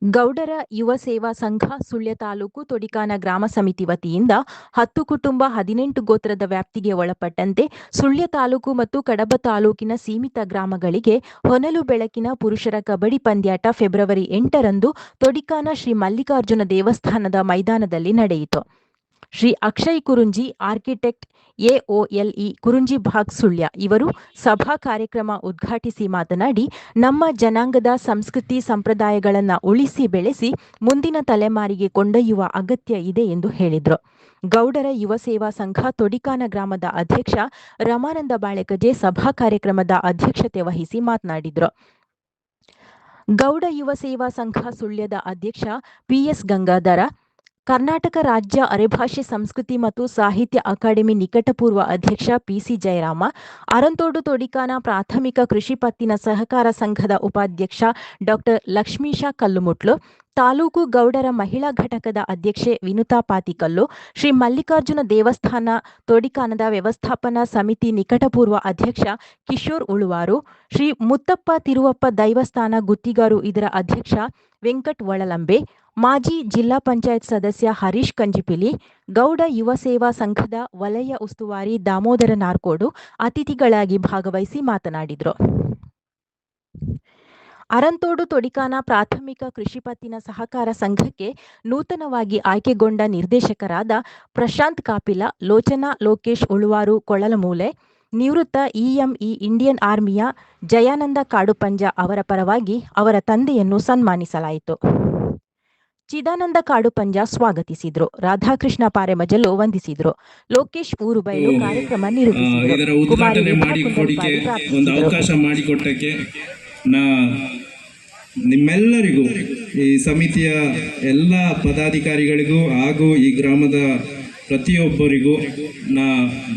ಗೌಡರ ಯುವ ಸೇವಾ ಸಂಘ ಸುಳ್ಯ ತಾಲೂಕು ತೊಡಿಕಾನ ಗ್ರಾಮ ಸಮಿತಿ ವತಿಯಿಂದ 10 ಕುಟುಂಬ 18 ಗೋತ್ರದ ವ್ಯಾಪ್ತಿಗೆ ಒಳಪಟ್ಟಂತೆ ಸುಳ್ಯ ತಾಲೂಕು ಮತ್ತು ಕಡಬ ತಾಲೂಕಿನ ಸೀಮಿತ ಗ್ರಾಮಗಳಿಗೆ ಹೊನಲು ಬೆಳಕಿನ ಪುರುಷರ ಕಬಡ್ಡಿ ಪಂದ್ಯಾಟ ಫೆಬ್ರವರಿ 8ರಂದು ತೊಡಿಕಾನ ಶ್ರೀ ಮಲ್ಲಿಕಾರ್ಜುನ ದೇವಸ್ಥಾನದ ಮೈದಾನದಲ್ಲಿ ನಡೆಯಿತು. ಶ್ರೀ ಅಕ್ಷಯ್ ಕುರುಂಜಿ ಆರ್ಕಿಟೆಕ್ಟ್ ಎಒಎಲ್ಇ ಕುರುಂಜಿ ಭಾಗ್ ಸುಳ್ಯ ಇವರು ಸಭಾ ಕಾರ್ಯಕ್ರಮ ಉದ್ಘಾಟಿಸಿ ಮಾತನಾಡಿ, ನಮ್ಮ ಜನಾಂಗದ ಸಂಸ್ಕೃತಿ ಸಂಪ್ರದಾಯಗಳನ್ನು ಉಳಿಸಿ ಬೆಳೆಸಿ ಮುಂದಿನ ತಲೆಮಾರಿಗೆ ಕೊಂಡೊಯ್ಯುವ ಅಗತ್ಯ ಇದೆ ಎಂದು ಹೇಳಿದರು. ಗೌಡರ ಯುವ ಸೇವಾ ಸಂಘ ತೊಡಿಕಾನ ಗ್ರಾಮದ ಅಧ್ಯಕ್ಷ ರಮಾನಂದ ಬಾಳೆಕಜೆ ಸಭಾ ಕಾರ್ಯಕ್ರಮದ ಅಧ್ಯಕ್ಷತೆ ವಹಿಸಿ ಮಾತನಾಡಿದರು. ಗೌಡ ಯುವ ಸೇವಾ ಸಂಘ ಸುಳ್ಯದ ಅಧ್ಯಕ್ಷ ಪಿಎಸ್ ಗಂಗಾಧರ, ಕರ್ನಾಟಕ ರಾಜ್ಯ ಅರೆಭಾಷೆ ಸಂಸ್ಕೃತಿ ಮತ್ತು ಸಾಹಿತ್ಯ ಅಕಾಡೆಮಿ ನಿಕಟಪೂರ್ವ ಅಧ್ಯಕ್ಷ ಪಿಸಿ ಜಯರಾಮ, ಅರಂತೋಡು ತೊಡಿಕಾನ ಪ್ರಾಥಮಿಕ ಕೃಷಿ ಪತ್ತಿನ ಸಹಕಾರ ಸಂಘದ ಉಪಾಧ್ಯಕ್ಷ ಡಾಕ್ಟರ್ ಲಕ್ಷ್ಮೀಶ ಕಲ್ಲುಮುಟ್ಲು, ತಾಲೂಕು ಗೌಡರ ಮಹಿಳಾ ಘಟಕದ ಅಧ್ಯಕ್ಷೆ ವಿನುತಾ ಪಾತಿಕಲ್ಲು, ಶ್ರೀ ಮಲ್ಲಿಕಾರ್ಜುನ ದೇವಸ್ಥಾನ ತೊಡಿಕಾನದ ವ್ಯವಸ್ಥಾಪನಾ ಸಮಿತಿ ನಿಕಟಪೂರ್ವ ಅಧ್ಯಕ್ಷ ಕಿಶೋರ್ ಉಳುವಾರು, ಶ್ರೀ ಮುತ್ತಪ್ಪ ತಿರುವಪ್ಪ ದೈವಸ್ಥಾನ ಗುತ್ತಿಗಾರು ಇದರ ಅಧ್ಯಕ್ಷ ವೆಂಕಟ್ ಒಳಲಂಬೆ, ಮಾಜಿ ಜಿಲ್ಲಾ ಪಂಚಾಯತ್ ಸದಸ್ಯ ಹರೀಶ್ ಕಂಜಿಪಿಲಿ, ಗೌಡ ಯುವ ಸೇವಾ ಸಂಘದ ವಲಯ ಉಸ್ತುವಾರಿ ದಾಮೋದರ ನಾರ್ಕೋಡು ಅತಿಥಿಗಳಾಗಿ ಭಾಗವಹಿಸಿ ಮಾತನಾಡಿದರು. ಅರಂತೋಡು ತೊಡಿಕಾನ ಪ್ರಾಥಮಿಕ ಕೃಷಿ ಪತ್ತಿನ ಸಹಕಾರ ಸಂಘಕ್ಕೆ ನೂತನವಾಗಿ ಆಯ್ಕೆಗೊಂಡ ನಿರ್ದೇಶಕರಾದ ಪ್ರಶಾಂತ್ ಕಾಪಿಲ, ಲೋಚನಾ ಲೋಕೇಶ್ ಉಳುವಾರು ಕೊಳಲಮೂಲೆ, ನಿವೃತ್ತ ಇಎಂಇ ಇಂಡಿಯನ್ ಆರ್ಮಿಯ ಜಯಾನಂದ ಕಾಡುಪಂಜ ಅವರ ಪರವಾಗಿ ಅವರ ತಂದೆಯನ್ನು ಸನ್ಮಾನಿಸಲಾಯಿತು. ಚಿದಾನಂದ ಕಾಡುಪಂಜ ಸ್ವಾಗತಿಸಿದರು. ರಾಧಾಕೃಷ್ಣ ಪಾರೆಮಜಲು ವಂದಿಸಿದರು. ಲೋಕೇಶ್ ಊರುಬೈಲು ಕಾರ್ಯಕ್ರಮ ನಿರೂಪಿಸಿದರು. ಇದರ ಉದ್ಘಾಟನೆ ಮಾಡಿಕೊಡಿಕೆ ಒಂದು ಅವಕಾಶ ಮಾಡಿಕೊಟ್ಟಕ್ಕೆ ನಾ ನಿಮ್ಮೆಲ್ಲರಿಗೂ, ಈ ಸಮಿತಿಯ ಎಲ್ಲ ಪದಾಧಿಕಾರಿಗಳಿಗೂ ಹಾಗೂ ಈ ಗ್ರಾಮದ ಪ್ರತಿಯೊಬ್ಬರಿಗೂ ನಾ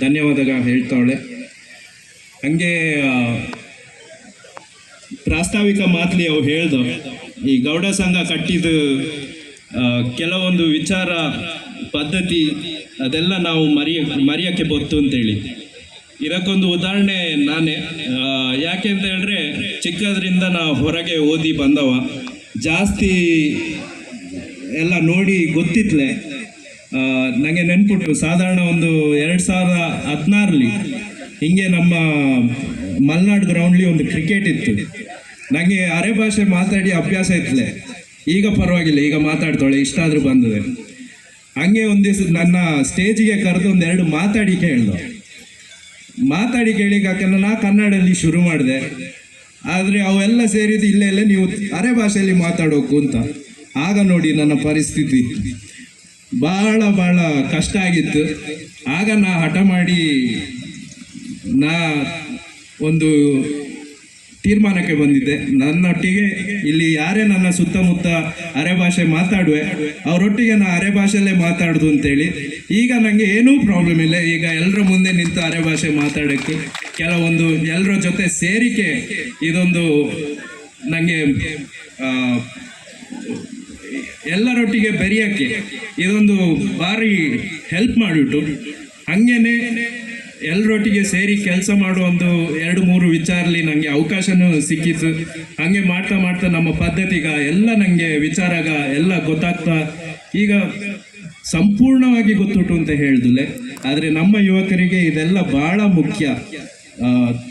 ಧನ್ಯವಾದ ಹೇಳ್ತಾಳೆ. ಹಂಗೆ ಪ್ರಾಸ್ತಾವಿಕ ಮಾತಲ್ಲಿ ಅವು ಹೇಳ್ದು, ಈ ಗೌಡ ಸಂಘ ಕಟ್ಟಿದ ಕೆಲವೊಂದು ವಿಚಾರ ಪದ್ಧತಿ ಅದೆಲ್ಲ ನಾವು ಮರೆಯೋಕ್ಕೆ ಬತ್ತು ಅಂತೇಳಿ. ಇದಕ್ಕೊಂದು ಉದಾಹರಣೆ ನಾನೇ. ಯಾಕೆ ಅಂತ ಹೇಳಿದ್ರೆ, ಚಿಕ್ಕದ್ರಿಂದ ನಾ ಹೊರಗೆ ಓದಿ ಬಂದವ, ಜಾಸ್ತಿ ಎಲ್ಲ ನೋಡಿ ಗೊತ್ತಿತ್ಲೆ. ನನಗೆ ನೆನ್ಪುಟ್ಟು ಸಾಧಾರಣ ಒಂದು 2016ರಲ್ಲಿ ಹಿಂಗೆ ನಮ್ಮ ಮಲ್ನಾಡು ಗ್ರೌಂಡ್ಲಿ ಒಂದು ಕ್ರಿಕೆಟ್ ಇತ್ತು. ನನಗೆ ಅರೆ ಭಾಷೆ ಮಾತಾಡಿ ಅಭ್ಯಾಸ ಇತ್ತಲೆ. ಈಗ ಪರವಾಗಿಲ್ಲ, ಈಗ ಮಾತಾಡ್ತಾಳೆ, ಇಷ್ಟಾದರೂ ಬಂದಿದೆ. ಹಂಗೆ ಒಂದು ದಿವಸ ನನ್ನ ಸ್ಟೇಜಿಗೆ ಕರೆದು ಒಂದೆರಡು ಮಾತಾಡಿ ಕೇಳಿಕಾಕನ್ನ ನಾ ಕನ್ನಡದಲ್ಲಿ ಶುರು ಮಾಡಿದೆ. ಆದರೆ ಅವೆಲ್ಲ ಸೇರಿದ್ದು ಇಲ್ಲೆಲ್ಲ ನೀವು ಅರೆ ಭಾಷೆಯಲ್ಲಿ ಮಾತಾಡೋಕು ಅಂತ. ಆಗ ನೋಡಿ ನನ್ನ ಪರಿಸ್ಥಿತಿ ಭಾಳ ಕಷ್ಟ ಆಗಿತ್ತು. ಆಗ ನಾ ಹಠ ಮಾಡಿ ನಾ ಒಂದು ತೀರ್ಮಾನಕ್ಕೆ ಬಂದಿದ್ದೆ, ನನ್ನೊಟ್ಟಿಗೆ ಇಲ್ಲಿ ಯಾರೇ ನನ್ನ ಸುತ್ತಮುತ್ತ ಅರೆ ಭಾಷೆ ಮಾತಾಡುವೆ ಅವರೊಟ್ಟಿಗೆ ನಾ ಅರೆ ಭಾಷೆಯಲ್ಲೇ ಮಾತಾಡೋದು ಅಂತೇಳಿ. ಈಗ ನನಗೆ ಏನೂ ಪ್ರಾಬ್ಲಮ್ ಇಲ್ಲ. ಈಗ ಎಲ್ಲರ ಮುಂದೆ ನಿಂತು ಅರೆ ಭಾಷೆ ಮಾತಾಡೋಕ್ಕೆ, ಕೆಲವೊಂದು ಎಲ್ಲರ ಜೊತೆ ಸೇರಿಕೆ, ಇದೊಂದು ನನಗೆ ಎಲ್ಲರೊಟ್ಟಿಗೆ ಬೆರೆಯೋಕ್ಕೆ ಇದೊಂದು ಭಾರಿ ಹೆಲ್ಪ್ ಮಾಡಿಬಿಟ್ಟು, ಹಂಗೇನೆ ಎಲ್ಲರೊಟ್ಟಿಗೆ ಸೇರಿ ಕೆಲಸ ಮಾಡೋ ಒಂದು 2-3 ವಿಚಾರಲಿ ನನಗೆ ಅವಕಾಶನೂ ಸಿಕ್ಕಿತ್ತು. ಹಂಗೆ ಮಾಡ್ತಾ ನಮ್ಮ ಪದ್ಧತಿಗ ಎಲ್ಲ ನನಗೆ ವಿಚಾರಾಗ ಎಲ್ಲ ಗೊತ್ತಾಗ್ತಾ ಈಗ ಸಂಪೂರ್ಣವಾಗಿ ಗೊತ್ತುಂಟು ಅಂತ ಹೇಳ್ದಿಲ್ಲ. ಆದರೆ ನಮ್ಮ ಯುವಕರಿಗೆ ಇದೆಲ್ಲ ಭಾಳ ಮುಖ್ಯ,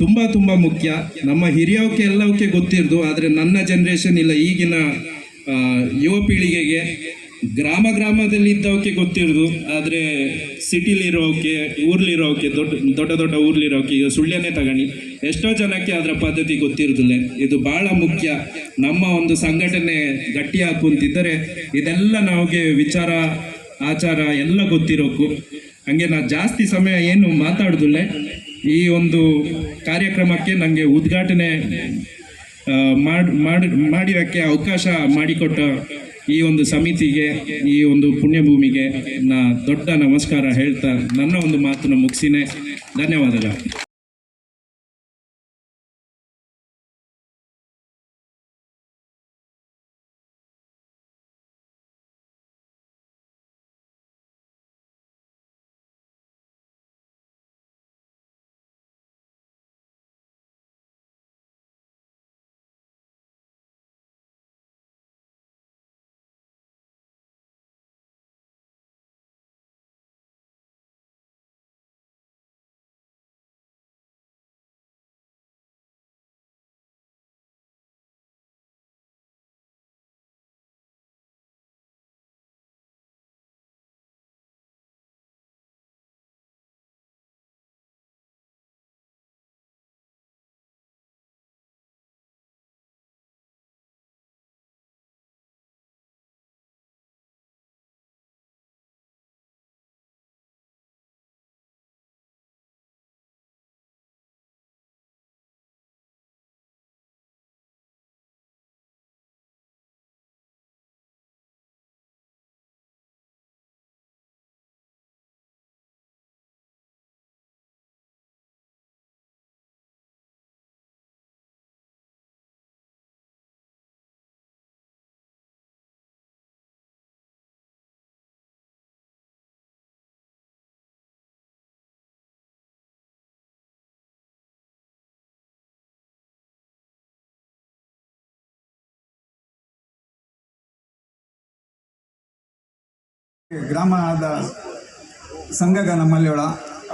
ತುಂಬ ಮುಖ್ಯ. ನಮ್ಮ ಹಿರಿಯವಕ್ಕೆ ಎಲ್ಲವಕ್ಕೆ ಗೊತ್ತಿರ್ದು, ಆದರೆ ನನ್ನ ಜನ್ರೇಷನ್ ಇಲ್ಲ, ಈಗಿನ ಯುವ ಪೀಳಿಗೆಗೆ ಗ್ರಾಮದಲ್ಲಿ ಇದ್ದವಕ್ಕೆ ಗೊತ್ತಿರೋದು. ಆದರೆ ಸಿಟಿಲಿರೋಕೆ, ಊರ್ಲಿರೋಕೆ, ದೊಡ್ಡ ಊರ್ಲಿರೋಕೆ, ಈಗ ಸುಳ್ಯನೇ ತಗಣಿ, ಎಷ್ಟೋ ಜನಕ್ಕೆ ಅದರ ಪದ್ಧತಿ ಗೊತ್ತಿರೋದಿಲ್ಲ. ಇದು ಭಾಳ ಮುಖ್ಯ. ನಮ್ಮ ಒಂದು ಸಂಘಟನೆ ಗಟ್ಟಿ ಹಾಕುಂತಿದ್ದರೆ ಇದೆಲ್ಲ ನಮಗೆ ವಿಚಾರ ಆಚಾರ ಎಲ್ಲ ಗೊತ್ತಿರೋಕು. ಹಂಗೆ ನಾ ಜಾಸ್ತಿ ಸಮಯ ಏನು ಮಾತಾಡೋದಿಲ್ಲ. ಈ ಒಂದು ಕಾರ್ಯಕ್ರಮಕ್ಕೆ ನನಗೆ ಉದ್ಘಾಟನೆ ಮಾಡಿರೋಕ್ಕೆ ಅವಕಾಶ ಮಾಡಿಕೊಟ್ಟ ಈ ಒಂದು ಸಮಿತಿಗೆ, ಈ ಒಂದು ಪುಣ್ಯಭೂಮಿಗೆ ನಾ ದೊಡ್ಡ ನಮಸ್ಕಾರ ಹೇಳ್ತಾ ನನ್ನ ಒಂದು ಮಾತನ್ನು ಮುಗಿಸಿನೇ. ಧನ್ಯವಾದಗಳು. ಗ್ರಾಮದ ಸಂಘಗ ನಮ್ಮಲ್ಲಿಯೊಳ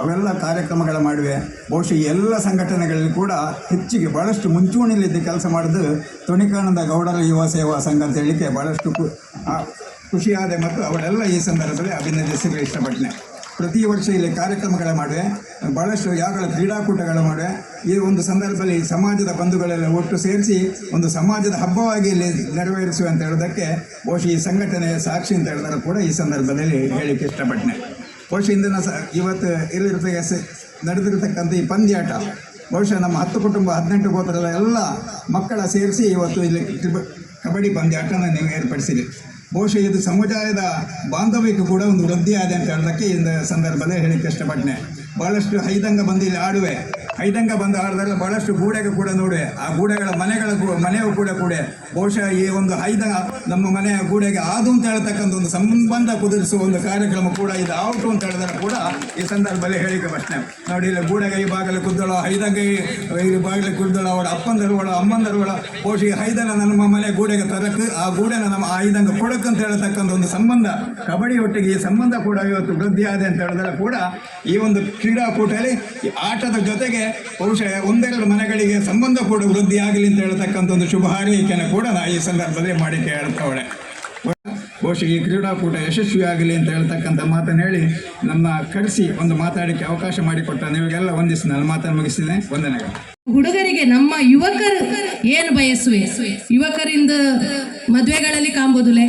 ಅವೆಲ್ಲ ಕಾರ್ಯಕ್ರಮಗಳ ಮಾಡಿವೆ. ಬಹುಶಃ ಎಲ್ಲ ಸಂಘಟನೆಗಳಲ್ಲಿ ಕೂಡ ಹೆಚ್ಚಿಗೆ ಭಾಳಷ್ಟು ಮುಂಚೂಣಿಯಲ್ಲಿದ್ದು ಕೆಲಸ ಮಾಡಿದ್ದು ತೊಣಿಕಾಣದ ಗೌಡರ ಯುವ ಸೇವಾ ಸಂಘ ಅಂತ ಹೇಳಲಿಕ್ಕೆ ಭಾಳಷ್ಟು ಖುಷಿಯಾದೆ ಮತ್ತು ಅವರೆಲ್ಲ ಈ ಸಂದರ್ಭದಲ್ಲಿ ಅಭಿನಂದಿಸಲು ಇಷ್ಟಪಟ್ಟೆ. ಪ್ರತಿ ವರ್ಷ ಇಲ್ಲಿ ಕಾರ್ಯಕ್ರಮಗಳ ಮಾಡಿವೆ, ಭಾಳಷ್ಟು ಯಾಗಳ ಕ್ರೀಡಾಕೂಟಗಳ ಮಾಡಿವೆ. ಈ ಒಂದು ಸಂದರ್ಭದಲ್ಲಿ ಸಮಾಜದ ಬಂಧುಗಳೆಲ್ಲ ಒಟ್ಟು ಸೇರಿಸಿ ಒಂದು ಸಮಾಜದ ಹಬ್ಬವಾಗಿ ಇಲ್ಲಿ ನೆರವೇರಿಸುವೆ ಅಂತ ಹೇಳೋದಕ್ಕೆ ಬಹುಶಃ ಈ ಸಂಘಟನೆಯ ಸಾಕ್ಷಿ ಅಂತ ಹೇಳಿದ್ರೆ ಕೂಡ ಈ ಸಂದರ್ಭದಲ್ಲಿ ಹೇಳಲಿಕ್ಕೆ ಇಷ್ಟಪಟ್ಟೆ. ಬಹುಶಃ ಇವತ್ತು ನಡೆದಿರತಕ್ಕಂಥ ಈ ಪಂದ್ಯಾಟ ಬಹುಶಃ ನಮ್ಮ 10 ಕುಟುಂಬ 18 ಗೋತ್ರದ ಎಲ್ಲ ಮಕ್ಕಳ ಸೇರಿಸಿ ಇವತ್ತು ಇಲ್ಲಿ ಕಬಡ್ಡಿ ಪಂದ್ಯಾಟನ ನೀವು ಏರ್ಪಡಿಸಿರಿ. ಬಹುಶಃ ಇದು ಸಮುದಾಯದ ಬಾಂಧವ್ಯಕ್ಕೂ ಕೂಡ ಒಂದು ವೃದ್ಧಿಯಾದೆ ಅಂತ ಹೇಳೋದಕ್ಕೆ ಈ ಸಂದರ್ಭದಲ್ಲಿ ಹೇಳಿಕ್ಕೆ ಇಷ್ಟಪಟ್ಟೆ. ಭಾಳಷ್ಟು ಹೈದಂಗ ಬಂದು ಇಲ್ಲಿ ಆಡುವೆ, ಹೈದಂಗ ಬಂದು ಆಡಿದ್ರೆ ಭಾಳಷ್ಟು ಗೂಡೆಗೆ ಕೂಡ ನೋಡುವೆ, ಆ ಗೂಡೆಗಳ ಮನೆಯೂ ಕೂಡ ಬಹುಶಃ ಈ ಒಂದು ಹೈದಂಗ ನಮ್ಮ ಮನೆಯ ಗೂಡೆಗೆ ಆದು ಅಂತ ಹೇಳ್ತಕ್ಕಂಥ ಒಂದು ಸಂಬಂಧ ಕುದುರಿಸುವ ಒಂದು ಕಾರ್ಯಕ್ರಮ ಕೂಡ ಇದು ಆವುಟು ಅಂತ ಹೇಳಿದ್ರೆ ಕೂಡ ಈ ಸಂದರ್ಭದಲ್ಲಿ ಹೇಳಿಕೆ ಬರ್ತನೆ. ನೋಡಿ, ಇಲ್ಲಿ ಗೂಡೆಗೆ ಈ ಬಾಗಿಲು ಕುದ್ದಳು, ಹೈದಂಗ ಈ ಬಾಗಿಲು ಕುದ್ದಳು, ಅವಳ ಅಪ್ಪಂದರುಗಳು ಅಮ್ಮಂದರುಗಳ ಬಹುಶಃ ಈ ಹೈದನ ನಮ್ಮ ಮನೆ ಗೂಡೆಗೆ ತರಕ್ಕೆ ಆ ಗೂಡೆನ ನಮ್ಮ ಹೈದಂಗ ಕೊಡಕ್ಕೆ ಅಂತ ಹೇಳ್ತಕ್ಕಂಥ ಒಂದು ಸಂಬಂಧ, ಕಬಡ್ಡಿ ಒಟ್ಟಿಗೆ ಈ ಸಂಬಂಧ ಕೂಡ ಇವತ್ತು ವೃದ್ಧಿಯಾದೆ ಅಂತ ಹೇಳಿದ್ರೆ ಕೂಡ ಈ ಒಂದು ಕ್ರೀಡಾಕೂಟದಲ್ಲಿ ಈ ಆಟದ ಜೊತೆಗೆ ಬಹುಶಃ ಒಂದೆರಡು ಮನೆಗಳಿಗೆ ಸಂಬಂಧ ಕೂಡ ವೃದ್ಧಿಯಾಗಲಿ ಅಂತ ಹೇಳ್ತಕ್ಕಂಥ ಒಂದು ಶುಭ ಹಾರೈಕೆಯನ್ನು ಕೂಡ ನಾ ಈ ಸಂದರ್ಭದಲ್ಲಿ ಮಾಡಿಕೆ ಹೇಳ್ತಾವಳೆ. ಬಹುಶಃ ಈ ಕ್ರೀಡಾಕೂಟ ಯಶಸ್ವಿಯಾಗಲಿ ಅಂತ ಹೇಳ್ತಕ್ಕಂಥ ಮಾತನ್ನು ಹೇಳಿ ನನ್ನ ಕರೆಸಿ ಒಂದು ಮಾತಾಡಲಿಕ್ಕೆ ಅವಕಾಶ ಮಾಡಿಕೊಟ್ಟ ನಿಮಗೆಲ್ಲ ಒಂದಿಷ್ಟು ನಾನು ಮಾತನ್ನು ಮುಗಿಸಿದ್ದೇನೆ. ವಂದನೆಗಳು. ಹುಡುಗರಿಗೆ ನಮ್ಮ ಯುವಕರು ಏನು ಬಯಸುವೆ, ಯುವಕರಿಂದ ಮದುವೆಗಳಲ್ಲಿ ಕಾಂಬೋದಿಲ್ಲ,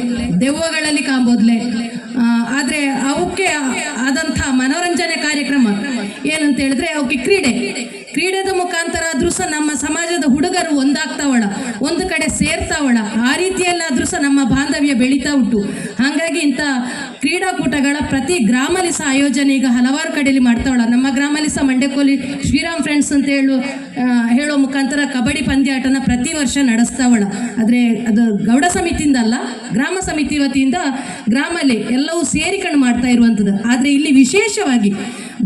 ದೆವ್ವಗಳಲ್ಲಿ ಕಾಂಬೋದಿಲ್ಲ. ಆದರೆ ಅವಕ್ಕೆ ಆದಂಥ ಮನೋರಂಜನೆ ಕಾರ್ಯಕ್ರಮ ಏನಂತ ಹೇಳಿದ್ರೆ ಅವಕ್ಕೆ ಕ್ರೀಡೆದ ಮುಖಾಂತರ ಆದ್ರೂ ಸಹ ನಮ್ಮ ಸಮಾಜದ ಹುಡುಗರು ಒಂದಾಗ್ತಾವಳ, ಒಂದು ಕಡೆ ಸೇರ್ತಾವಳ, ಆ ರೀತಿಯಲ್ಲಾದ್ರೂ ಸಹ ನಮ್ಮ ಬಾಂಧವ್ಯ ಬೆಳೀತಾ ಉಂಟು. ಹಾಗಾಗಿ ಇಂಥ ಕ್ರೀಡಾಕೂಟಗಳ ಪ್ರತಿ ಗ್ರಾಮಲ್ಲಿ ಸಹ ಆಯೋಜನೆ ಈಗ ಹಲವಾರು ಕಡೆಯಲ್ಲಿ ಮಾಡ್ತಾವಳ. ನಮ್ಮ ಗ್ರಾಮಲ್ಲಿ ಸಹ ಮಂಡ್ಯಕೋಲಿ ಶ್ರೀರಾಮ್ ಫ್ರೆಂಡ್ಸ್ ಅಂತ ಹೇಳೋ ಮುಖಾಂತರ ಕಬಡ್ಡಿ ಪಂದ್ಯಾಟನ ಪ್ರತಿ ವರ್ಷ ನಡೆಸ್ತಾವಳ. ಆದರೆ ಅದು ಗೌಡ ಸಮಿತಿಯಿಂದ ಅಲ್ಲ, ಗ್ರಾಮ ಸಮಿತಿ ವತಿಯಿಂದ ಗ್ರಾಮಲ್ಲಿ ಎಲ್ಲವೂ ಸೇರಿಕೊಂಡು ಮಾಡ್ತಾ ಇರುವಂಥದ್ದು. ಆದರೆ ಇಲ್ಲಿ ವಿಶೇಷವಾಗಿ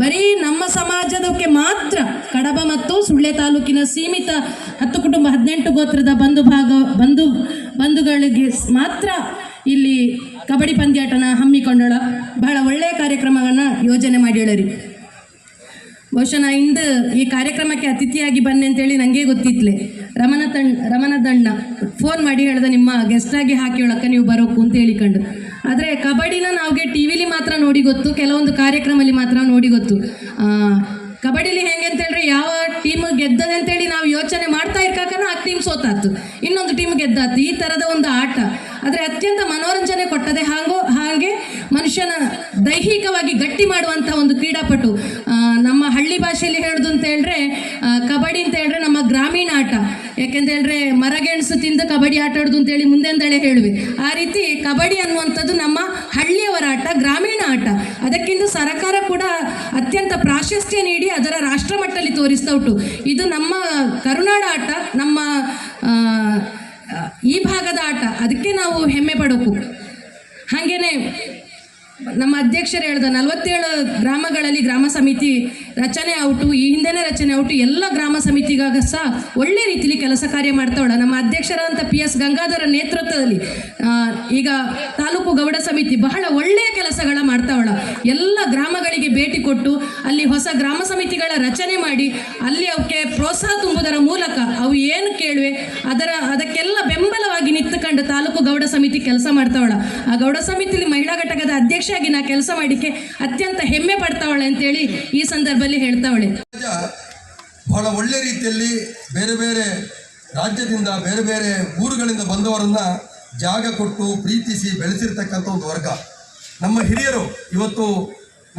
ಬರೀ ನಮ್ಮ ಸಮಾಜದಕ್ಕೆ ಮಾತ್ರ ಕಡಬ ಮತ್ತು ಸುಳ್ಯ ತಾಲೂಕಿನ ಸೀಮಿತ 10 ಕುಟುಂಬ 18 ಗೋತ್ರದ ಬಂಧುಗಳಿಗೆ ಮಾತ್ರ ಇಲ್ಲಿ ಕಬಡ್ಡಿ ಪಂದ್ಯಾಟನ ಹಮ್ಮಿಕೊಂಡಳ. ಬಹಳ ಒಳ್ಳೆಯ ಕಾರ್ಯಕ್ರಮವನ್ನು ಯೋಜನೆ ಮಾಡಿ ಹೇಳರಿ. ಬಹುಶಃ ನಾ ಇಂದು ಈ ಕಾರ್ಯಕ್ರಮಕ್ಕೆ ಅತಿಥಿಯಾಗಿ ಬನ್ನಿ ಅಂತೇಳಿ ನನಗೆ ಗೊತ್ತಿತ್ಲೆ. ರಮಣದಣ್ಣ ಫೋನ್ ಮಾಡಿ ಹೇಳ್ದೆ, ನಿಮ್ಮ ಗೆಸ್ಟಾಗಿ ಹಾಕಿ ಹೇಳಕ್ಕೆ ನೀವು ಬರೋಕು ಅಂತ ಹೇಳಿಕೊಂಡು. ಆದರೆ ಕಬಡ್ಡಿನ ನಾವ್ಗೆ ಟಿ ವಿಲಿ ಮಾತ್ರ ನೋಡಿ ಗೊತ್ತು, ಕೆಲವೊಂದು ಕಾರ್ಯಕ್ರಮದಲ್ಲಿ ಮಾತ್ರ ನೋಡಿ ಗೊತ್ತು. ಕಬಡ್ಡಿಲಿ ಹೆಂಗೆ ಅಂತ ಹೇಳಿದ್ರೆ ಯಾವ ಟೀಮ್ ಗೆದ್ದದೆ ಅಂತೇಳಿ ನಾವು ಯೋಚನೆ ಮಾಡ್ತಾ ಇರ್ಕಾಕನ ಆ ಟೀಮ್ ಸೋತಾತು, ಇನ್ನೊಂದು ಟೀಮ್ ಗೆದ್ದಾತು, ಈ ಥರದ ಒಂದು ಆಟ. ಆದರೆ ಅತ್ಯಂತ ಮನೋರಂಜನೆ ಕೊಟ್ಟದೆ. ಹಾಗೆ ಮನುಷ್ಯನ ದೈಹಿಕವಾಗಿ ಗಟ್ಟಿ ಮಾಡುವಂಥ ಒಂದು ಕ್ರೀಡಾಪಟು. ನಮ್ಮ ಹಳ್ಳಿ ಭಾಷೆಯಲ್ಲಿ ಹೇಳೋದು ಅಂತ ಹೇಳಿದ್ರೆ ಕಬಡ್ಡಿ ಅಂತ ಹೇಳಿದ್ರೆ ನಮ್ಮ ಗ್ರಾಮೀಣ ಆಟ. ಯಾಕೆಂತ ಹೇಳಿದ್ರೆ ಮರಗೆಣಸು ತಿಂದು ಕಬಡ್ಡಿ ಆಟ ಆಡೋದು ಅಂತೇಳಿ ಮುಂದೆಂದಳೆ ಹೇಳುವೆ. ಆ ರೀತಿ ಕಬಡ್ಡಿ ಅನ್ನುವಂಥದ್ದು ನಮ್ಮ ಹಳ್ಳಿಯವರ ಆಟ, ಗ್ರಾಮೀಣ ಆಟ. ಅದಕ್ಕಿಂತ ಸರ್ಕಾರ ಕೂಡ ಅತ್ಯಂತ ಪ್ರಾಶಸ್ತ್ಯ ನೀಡಿ ಅದರ ರಾಷ್ಟ್ರ ಮಟ್ಟದಲ್ಲಿ ತೋರಿಸ್ತಾ ಉಂಟು. ಇದು ನಮ್ಮ ಕರುನಾಡ ಆಟ, ನಮ್ಮ ಈ ಭಾಗದ ಆಟ, ಅದಕ್ಕೆ ನಾವು ಹೆಮ್ಮೆ ಪಡಬೇಕು. ಹಾಗೇನೆ ನಮ್ಮ ಅಧ್ಯಕ್ಷರು ಹೇಳ್ದ 47 ಗ್ರಾಮಗಳಲ್ಲಿ ಗ್ರಾಮ ಸಮಿತಿ ರಚನೆ ಔಟು, ಈ ಹಿಂದೆನೇ ರಚನೆ ಔಟು. ಎಲ್ಲ ಗ್ರಾಮ ಸಮಿತಿಗಾಗ ಸಹ ಒಳ್ಳೆ ರೀತಿಯಲ್ಲಿ ಕೆಲಸ ಕಾರ್ಯ ಮಾಡ್ತಾವಳ. ನಮ್ಮ ಅಧ್ಯಕ್ಷರಾದಂಥ PS ಗಂಗಾಧರ ನೇತೃತ್ವದಲ್ಲಿ ಈಗ ತಾಲೂಕು ಗೌಡ ಸಮಿತಿ ಬಹಳ ಒಳ್ಳೆಯ ಕೆಲಸಗಳ ಮಾಡ್ತಾವಳ. ಎಲ್ಲ ಗ್ರಾಮಗಳಿಗೆ ಭೇಟಿ ಕೊಟ್ಟು ಅಲ್ಲಿ ಹೊಸ ಗ್ರಾಮ ಸಮಿತಿಗಳ ರಚನೆ ಮಾಡಿ ಅಲ್ಲಿ ಅವಕ್ಕೆ ಪ್ರೋತ್ಸಾಹ ತುಂಬುವುದರ ಮೂಲಕ ಅವು ಏನು ಕೇಳುವೆ ಅದಕ್ಕೆಲ್ಲ ಬೆಂಬಲವಾಗಿ ನಿಂತುಕೊಂಡು ತಾಲೂಕು ಗೌಡ ಸಮಿತಿ ಕೆಲಸ ಮಾಡ್ತಾವಳ. ಆ ಗೌಡ ಸಮಿತಿಲಿ ಮಹಿಳಾ ಘಟಕದ ಅಧ್ಯಕ್ಷರಾಗಿ ನಾ ಕೆಲಸ ಮಾಡಿಕ್ಕೆ ಅತ್ಯಂತ ಹೆಮ್ಮೆ ಪಡ್ತಾವಳೆ ಅಂತೇಳಿ ಈ ಸಂದರ್ಭದಲ್ಲಿ ಹೇಳ್ತಾವಳೆ. ಬಹಳ ಒಳ್ಳೆ ರೀತಿಯಲ್ಲಿ ಬೇರೆ ಬೇರೆ ರಾಜ್ಯದಿಂದ ಬೇರೆ ಬೇರೆ ಊರುಗಳಿಂದ ಬಂದವರನ್ನ ಜಾಗ ಕೊಟ್ಟು ಪ್ರೀತಿಸಿ ಬೆಳೆಸಿರ್ತಕ್ಕಂಥ ಒಂದು ವರ್ಗ. ನಮ್ಮ ಹಿರಿಯರು ಇವತ್ತು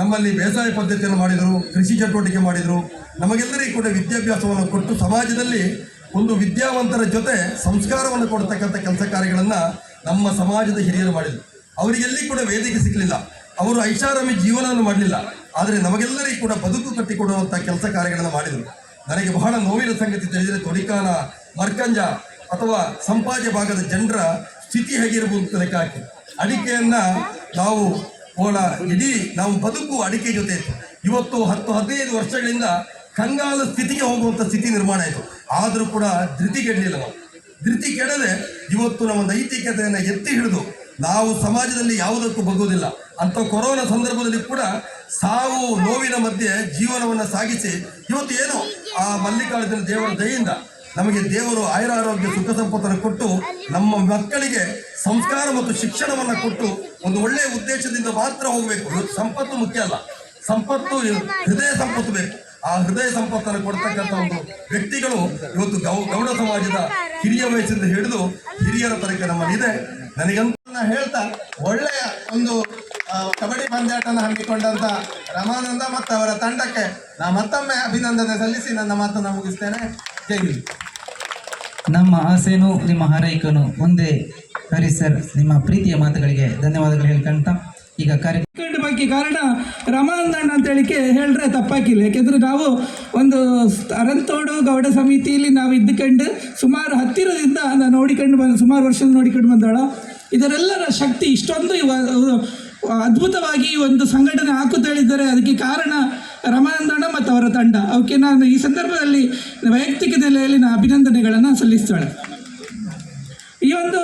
ನಮ್ಮಲ್ಲಿ ಬೇಸಾಯ ಪದ್ಧತಿಯನ್ನು ಮಾಡಿದರು, ಕೃಷಿ ಚಟುವಟಿಕೆ ಮಾಡಿದರು, ನಮಗೆಲ್ಲರಿಗೂ ಕೂಡ ವಿದ್ಯಾಭ್ಯಾಸವನ್ನು ಕೊಟ್ಟು ಸಮಾಜದಲ್ಲಿ ಒಂದು ವಿದ್ಯಾವಂತರ ಜೊತೆ ಸಂಸ್ಕಾರವನ್ನು ಕೊಡ್ತಕ್ಕಂಥ ಕೆಲಸ ಕಾರ್ಯಗಳನ್ನು ನಮ್ಮ ಸಮಾಜದ ಹಿರಿಯರು ಮಾಡಿದರು. ಅವರಿಗೆಲ್ಲಿ ಕೂಡ ವೇದಿಕೆ ಸಿಕ್ಕಲಿಲ್ಲ, ಅವರು ಐಷಾರಾಮಿ ಜೀವನವನ್ನು ಮಾಡಲಿಲ್ಲ, ಆದರೆ ನಮಗೆಲ್ಲರಿಗೂ ಕೂಡ ಬದುಕು ಕಟ್ಟಿಕೊಡುವಂಥ ಕೆಲಸ ಕಾರ್ಯಗಳನ್ನು ಮಾಡಿದರು. ನನಗೆ ಬಹಳ ನೋವಿನ ಸಂಗತಿ ತಿಳಿದರೆ ತೊಡಿಕಾನ ಮರ್ಕಂಜ ಅಥವಾ ಸಂಪಾಜೆ ಭಾಗದ ಜನರ ಸ್ಥಿತಿ ಹೇಗಿರಬಹುದು ಲೆಕ್ಕ ಹಾಕಿ ಅಡಿಕೆಯನ್ನು ನಾವು ನಾವು ಬದುಕು ಅಡಿಕೆ ಜೊತೆ ಇತ್ತು. ಇವತ್ತು 10-15 ವರ್ಷಗಳಿಂದ ಕಂಗಾಲ ಸ್ಥಿತಿಗೆ ಹೋಗುವಂಥ ಸ್ಥಿತಿ ನಿರ್ಮಾಣ ಆಯಿತು. ಆದರೂ ಕೂಡ ಧೃತಿ ಕೆಡಲಿಲ್ಲ. ನಾವು ಧೃತಿ ಕೆಡದೆ ಇವತ್ತು ನಮ್ಮ ನೈತಿಕತೆಯನ್ನು ಎತ್ತಿ ಹಿಡಿದು ನಾವು ಸಮಾಜದಲ್ಲಿ ಯಾವುದಕ್ಕೂ ಬಗ್ಗೋದಿಲ್ಲ, ಅಂಥ ಕೊರೋನಾ ಸಂದರ್ಭದಲ್ಲಿ ಕೂಡ ಸಾವು ನೋವಿನ ಮಧ್ಯೆ ಜೀವನವನ್ನು ಸಾಗಿಸಿ ಇವತ್ತು ಏನು ಆ ಮಲ್ಲಿಕಾರ್ಜುನ ದೇವರ ದಯೆಯಿಂದ ನಮಗೆ ದೇವರು ಆಯುರಾರೋಗ್ಯ ಸುಖ ಸಂಪತ್ತನ್ನು ಕೊಟ್ಟು ನಮ್ಮ ಮಕ್ಕಳಿಗೆ ಸಂಸ್ಕಾರ ಮತ್ತು ಶಿಕ್ಷಣವನ್ನು ಕೊಟ್ಟು ಒಂದು ಒಳ್ಳೆಯ ಉದ್ದೇಶದಿಂದ ಮಾತ್ರ ಹೋಗಬೇಕು. ಇವತ್ತು ಸಂಪತ್ತು ಮುಖ್ಯ ಅಲ್ಲ, ಸಂಪತ್ತು ಹೃದಯ ಸಂಪತ್ತು ಬೇಕು. ಆ ಹೃದಯ ಸಂಪತ್ತನ್ನು ಕೊಡ್ತಕ್ಕಂಥ ಒಂದು ವ್ಯಕ್ತಿಗಳು ಇವತ್ತು ಗೌಡ ಸಮಾಜದ ಹಿರಿಯ ವಯಸ್ಸಿಂದ ಹಿಡಿದು ಹಿರಿಯರ ತನಕ ನಮ್ಮಲ್ಲಿದೆ. ನನಗಂತ ಹೇಳ್ತಾ ಒಳ್ಳೆಯ ಒಂದು ಕಬಡ್ಡಿ ಪಂದ್ಯಾಟನ ಹಮ್ಮಿಕೊಂಡಂತ ರಮಾನಂದ ಮತ್ತು ಅವರ ತಂಡಕ್ಕೆ ನಾ ಮತ್ತೊಮ್ಮೆ ಅಭಿನಂದನೆ ಸಲ್ಲಿಸಿ ನನ್ನ ಮಾತನ್ನು ಮುಗಿಸ್ತೇನೆ. ಜೈ ಹಿಂದ್. ನಮ್ಮ ಆಸೆನೂ ನಿಮ್ಮ ಹಾರೈಕೆನೂ ಒಂದೇ. ಹರಿ ಸರ್, ನಿಮ್ಮ ಪ್ರೀತಿಯ ಮಾತುಗಳಿಗೆ ಧನ್ಯವಾದಗಳು ಹೇಳ್ಕೊಂತ ಈಗ ಕಾರ್ಯಕ್ರಮದ ಬಗ್ಗೆ ಕಾರಣ ರಮಾನಂದಣ್ಣ ಅಂತ ಹೇಳಿಕೆ ಹೇಳಿದ್ರೆ ತಪ್ಪಾಕಿಲ್ಲ. ಯಾಕೆಂದರೆ ನಾವು ಒಂದು ಅರಂತೋಡು ಗೌಡ ಸಮಿತಿಯಲ್ಲಿ ನಾವು ಇದ್ದುಕೊಂಡು ಸುಮಾರು ಹತ್ತಿರದಿಂದ ನಾನು ನೋಡಿಕೊಂಡು ಸುಮಾರು ವರ್ಷ ನೋಡಿಕೊಂಡು ಬಂದವಳ. ಇದರೆಲ್ಲರ ಶಕ್ತಿ ಇಷ್ಟೊಂದು ಅದ್ಭುತವಾಗಿ ಒಂದು ಸಂಘಟನೆ ಹಾಕುತ್ತೇಳಿದ್ದಾರೆ. ಅದಕ್ಕೆ ಕಾರಣ ರಮಾನಂದಣ್ಣ ಮತ್ತು ಅವರ ತಂಡ. ಅವಕ್ಕೆ ನಾನು ಈ ಸಂದರ್ಭದಲ್ಲಿ ವೈಯಕ್ತಿಕ ನೆಲೆಯಲ್ಲಿ ನಾನು ಅಭಿನಂದನೆಗಳನ್ನು ಸಲ್ಲಿಸ್ತಾಳೆ. ಈ ಒಂದು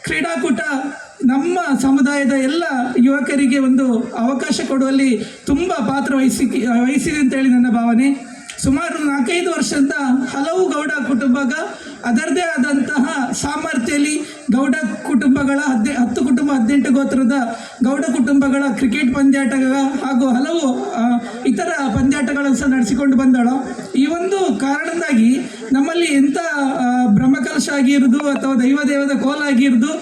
ಕ್ರೀಡಾಕೂಟ ನಮ್ಮ ಸಮುದಾಯದ ಎಲ್ಲ ಯುವಕರಿಗೆ ಒಂದು ಅವಕಾಶ ಕೊಡುವಲ್ಲಿ ತುಂಬ ಪಾತ್ರ ವಹಿಸಿದೆ ಅಂತೇಳಿ ನನ್ನ ಭಾವನೆ. ಸುಮಾರು 4-5 ವರ್ಷದಿಂದ ಹಲವು ಗೌಡ ಕುಟುಂಬಗ ಅದರದೇ ಆದಂತಹ ಸಾಮರ್ಥ್ಯದಲ್ಲಿ ಗೌಡ ಕುಟುಂಬಗಳ 10 ಕುಟುಂಬ 18 ಗೋತ್ರದ ಗೌಡ ಕುಟುಂಬಗಳ ಕ್ರಿಕೆಟ್ ಪಂದ್ಯಾಟ ಹಾಗೂ ಹಲವು ಇತರ ಪಂದ್ಯಾಟಗಳನ್ನು ಸಹ ನಡೆಸಿಕೊಂಡು ಬಂದಳು. ಈ ಒಂದು ಕಾರಣದಿಂದಾಗಿ ನಮ್ಮಲ್ಲಿ ಎಂಥ ಬ್ರಹ್ಮಕಲಶ ಆಗಿರೋದು ಅಥವಾ ದೈವದೇವದ ಕೋಲ ಆಗಿರೋದು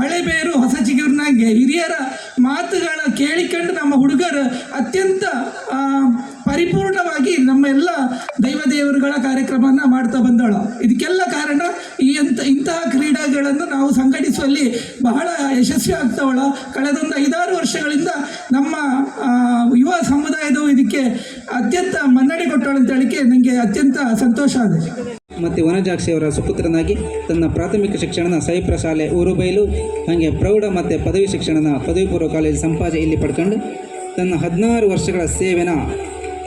ಹಳೆ ಬೇರು ಹೊಸ ಚಿಗುರಿನಾಗೆ ಹಿರಿಯರ ಮಾತುಗಳ ಕೇಳಿಕೊಂಡು ನಮ್ಮ ಹುಡುಗರು ಅತ್ಯಂತ ಪರಿಪೂರ್ಣವಾಗಿ ನಮ್ಮ ಎಲ್ಲ ದೈವದೇವರುಗಳ ಕಾರ್ಯಕ್ರಮವನ್ನು ಮಾಡ್ತಾ ಬಂದಳು. ಇದಕ್ಕೆಲ್ಲ ಕಾರಣ ಇಂತಹ ಕ್ರೀಡೆಗಳನ್ನು ನಾವು ಸಂಘಟಿಸುವಲ್ಲಿ ಬಹಳ ಯಶಸ್ವಿ ಆಗ್ತಾವಳ. ಕಳೆದೊಂದು 5-6 ವರ್ಷಗಳಿಂದ ನಮ್ಮ ಯುವ ಸಮುದಾಯದವು ಇದಕ್ಕೆ ಅತ್ಯಂತ ಮನ್ನಣೆ ಕೊಟ್ಟಳು ಅಂತ ಹೇಳಿಕೆ ನನಗೆ ಅತ್ಯಂತ ಸಂತೋಷ ಆಗಿದೆ. ಮತ್ತು ವನಜಾಕ್ಷಿ ಅವರ ಸುಪುತ್ರನಾಗಿ ತನ್ನ ಪ್ರಾಥಮಿಕ ಶಿಕ್ಷಣನ ಸೈಪ್ರ ಶಾಲೆ ಊರುಬೈಲು, ಹಾಗೆ ಪ್ರೌಢ ಮತ್ತು ಪದವಿ ಶಿಕ್ಷಣನ ಪದವಿ ಪೂರ್ವ ಕಾಲೇಜು ಸಂಪಾಜೆ ಇಲ್ಲಿ ಪಡ್ಕೊಂಡು ತನ್ನ 16 ವರ್ಷಗಳ ಸೇವೆನ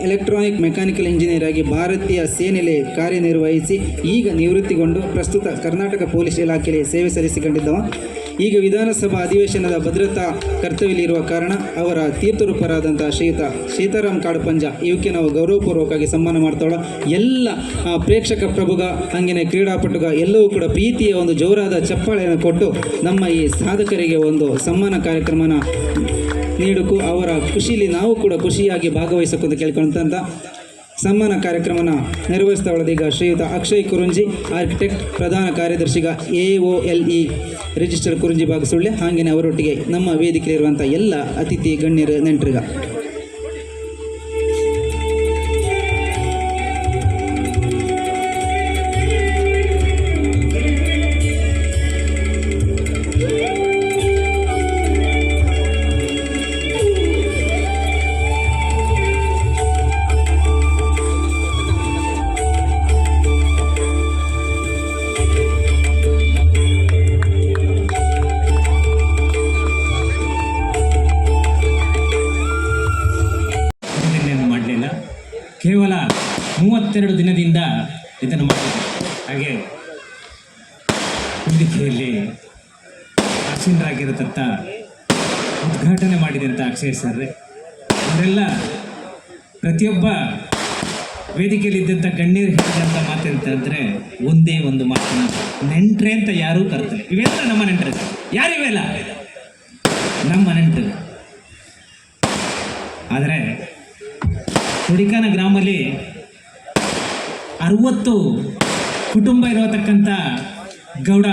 ಎಲೆಕ್ಟ್ರಾನಿಕ್ ಮೆಕ್ಯಾನಿಕಲ್ ಇಂಜಿನಿಯರ್ ಆಗಿ ಭಾರತೀಯ ಸೇನೆಯಲ್ಲಿ ಕಾರ್ಯನಿರ್ವಹಿಸಿ ಈಗ ನಿವೃತ್ತಿಗೊಂಡು ಪ್ರಸ್ತುತ ಕರ್ನಾಟಕ ಪೊಲೀಸ್ ಇಲಾಖೆಯಲ್ಲಿ ಸೇವೆ ಸಲ್ಲಿಸಿಕೊಂಡಿದ್ದವ. ಈಗ ವಿಧಾನಸಭಾ ಅಧಿವೇಶನದ ಭದ್ರತಾ ಕರ್ತವ್ಯದಲ್ಲಿರುವ ಕಾರಣ ಅವರ ತೀರ್ಥರೂಪರಾದಂಥ ಶ್ರೀಯುತ ಸೀತಾರಾಮ್ ಕಾಡುಪಂಜ ಇವಕ್ಕೆ ನಾವು ಗೌರವಪೂರ್ವಕವಾಗಿ ಸನ್ಮಾನ ಮಾಡ್ತಾಳ. ಎಲ್ಲ ಪ್ರೇಕ್ಷಕ ಪ್ರಭುಗ ಹಾಗೆಯೇ ಕ್ರೀಡಾಪಟುಗ ಎಲ್ಲವೂ ಕೂಡ ಪ್ರೀತಿಯ ಒಂದು ಜೋರಾದ ಚಪ್ಪಾಳೆಯನ್ನು ಕೊಟ್ಟು ನಮ್ಮ ಈ ಸಾಧಕರಿಗೆ ಒಂದು ಸನ್ಮಾನ ಕಾರ್ಯಕ್ರಮನ ನೀಡಕ್ಕೂ ಅವರ ಖುಷಿಯಲ್ಲಿ ನಾವು ಕೂಡ ಖುಷಿಯಾಗಿ ಭಾಗವಹಿಸಕ್ಕಂತ ಕೇಳ್ಕೊಂತ ಸನ್ಮಾನ ಕಾರ್ಯಕ್ರಮನ ನಿರ್ವಹಿಸ್ತಾ ಈಗ ಶ್ರೀಯುತ ಅಕ್ಷಯ್ ಕುರುಂಜಿ, ಆರ್ಕಿಟೆಕ್ಟ್, ಪ್ರಧಾನ ಕಾರ್ಯದರ್ಶಿಗ AOLE ರಿಜಿಸ್ಟರ್ ಕುರುಂಜಿ ಭಾಗಸುಳ್ಳೆ, ಹಾಗೆಯೇ ಅವರೊಟ್ಟಿಗೆ ನಮ್ಮ ವೇದಿಕೆಯಲ್ಲಿರುವಂಥ ಎಲ್ಲ ಅತಿಥಿ ಗಣ್ಯರು ನೆಂಟರಿಗ. ಕೇವಲ 32 ದಿನದಿಂದ ಇದನ್ನು ಮಾಡಿದೆ. ಹಾಗೆ ವೇದಿಕೆಯಲ್ಲಿ ಆಸೀನರಾಗಿರತಕ್ಕ ಉದ್ಘಾಟನೆ ಮಾಡಿದಂಥ ಅಕ್ಷಯ್ ಸರ್ ಅವರೆಲ್ಲ ಪ್ರತಿಯೊಬ್ಬ ವೇದಿಕೆಯಲ್ಲಿದ್ದಂಥ ಗಣ್ಯರು ಹೇಳಿದಂಥ ಮಾತೆಂತಂದರೆ ಒಂದೇ ಒಂದು ಮಾತನ್ನು, ನೆಂಟ್ರೆ ಅಂತ ಯಾರೂ ಕರ್ತಾರೆ. ಇವೆಲ್ಲ ನಮ್ಮ ನೆಂಟರು. ಯಾರಿವೆಲ್ಲ ನಮ್ಮ ನೆಂಟರು. ಆದರೆ ತೊಡಿಕಾನ ಗ್ರಾಮದಲ್ಲಿ 60 ಕುಟುಂಬ ಇರತಕ್ಕಂಥ ಗೌಡ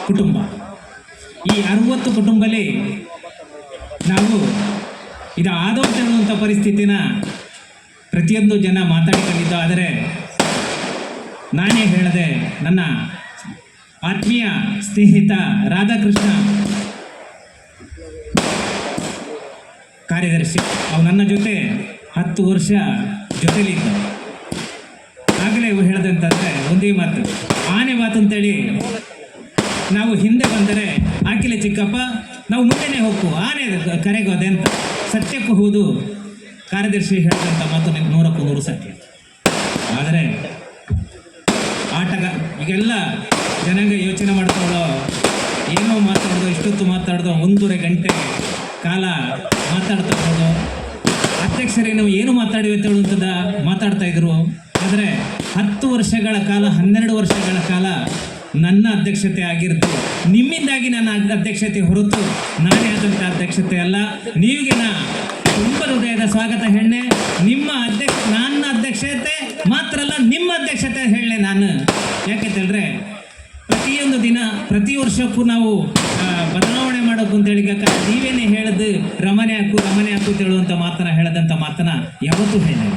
ಕುಟುಂಬ. ಈ 60 ಕುಟುಂಬದಲ್ಲಿ ನಾವು ಇದು ಆದೌಟ್ ಅನ್ನುವಂಥ ಪರಿಸ್ಥಿತಿನ ಪ್ರತಿಯೊಂದು ಜನ ಮಾತಾಡಿಕೊಂಡಿದ್ದು. ಆದರೆ ನಾನೇ ಹೇಳಿದೆ, ನನ್ನ ಆತ್ಮೀಯ ಸ್ನೇಹಿತ ರಾಧಾಕೃಷ್ಣ ಕಾರ್ಯದರ್ಶಿ, ಅವು ನನ್ನ ಜೊತೆ 10 ವರ್ಷ ಜೊತೆಲಿದ್ದ. ಆಗಲೇ ಇವು ಹೇಳದಂತಂದರೆ ಒಂದೇ ಮಾತು, ಆನೆ ಮಾತು ಅಂತೇಳಿ ನಾವು ಹಿಂದೆ ಬಂದರೆ ಆಕಿಲೆ ಚಿಕ್ಕಪ್ಪ ನಾವು ಮುಂದೆನೇ ಹೋಗು, ಆನೆ ಕರೆಗೋದೆ ಅಂತ ಸತ್ಯಕ್ಕೂ ಹೌದು. ಕಾರ್ಯದರ್ಶಿ ಹೇಳಿದಂಥ ಮಾತು 100ಕ್ಕೂ 100 ಸತ್ಯ. ಆದರೆ ಈಗೆಲ್ಲ ಜನಾಂಗ ಯೋಚನೆ ಮಾಡ್ಕೊಳ್ಳೋ ಏನೋ ಮಾತಾಡೋದು, ಇಷ್ಟೊತ್ತು ಮಾತಾಡೋದು, 1.5 ಗಂಟೆ ಕಾಲ ಮಾತಾಡ್ತಾ ಇರೋದು. ಅಧ್ಯಕ್ಷರೇ ನಾವು ಏನು ಮಾತಾಡಿವೆ ಅಂತ ಹೇಳುವಂಥದ್ದು ಮಾತಾಡ್ತಾ ಇದ್ರು. ಆದರೆ 10 ವರ್ಷಗಳ ಕಾಲ, 12 ವರ್ಷಗಳ ಕಾಲ ನನ್ನ ಅಧ್ಯಕ್ಷತೆ ಆಗಿರ್ತು. ನಿಮ್ಮಿಂದಾಗಿ ನನ್ನ ಅಧ್ಯಕ್ಷತೆ ಹೊರತು ನಾನೇ ಆದಂಥ ಅಧ್ಯಕ್ಷತೆ ಅಲ್ಲ. ನೀವಿಗೆ ನಾ ತುಂಬ ಹೃದಯದ ಸ್ವಾಗತ ಹೇಳನೆ. ನನ್ನ ಅಧ್ಯಕ್ಷತೆ ಮಾತ್ರ ಅಲ್ಲ, ನಿಮ್ಮ ಅಧ್ಯಕ್ಷತೆ ಹೇಳನೆ ನಾನು. ಯಾಕೆಂತೇಳಿದ್ರೆ ಪ್ರತಿಯೊಂದು ದಿನ, ಪ್ರತಿ ವರ್ಷಕ್ಕೂ ನಾವು ಬದಲಾವಣೆ ಮಾಡೋಕು ಅಂತೇಳಿ ನೀವೇನೇ ಹೇಳದು ರಮನೆ ಹಾಕು ಅಂತ ಹೇಳುವಂಥ ಮಾತನ್ನ ಹೇಳದಂಥ ಮಾತನ್ನ ಯಾವತ್ತೂ ಹೇಳಿಲ್ಲ.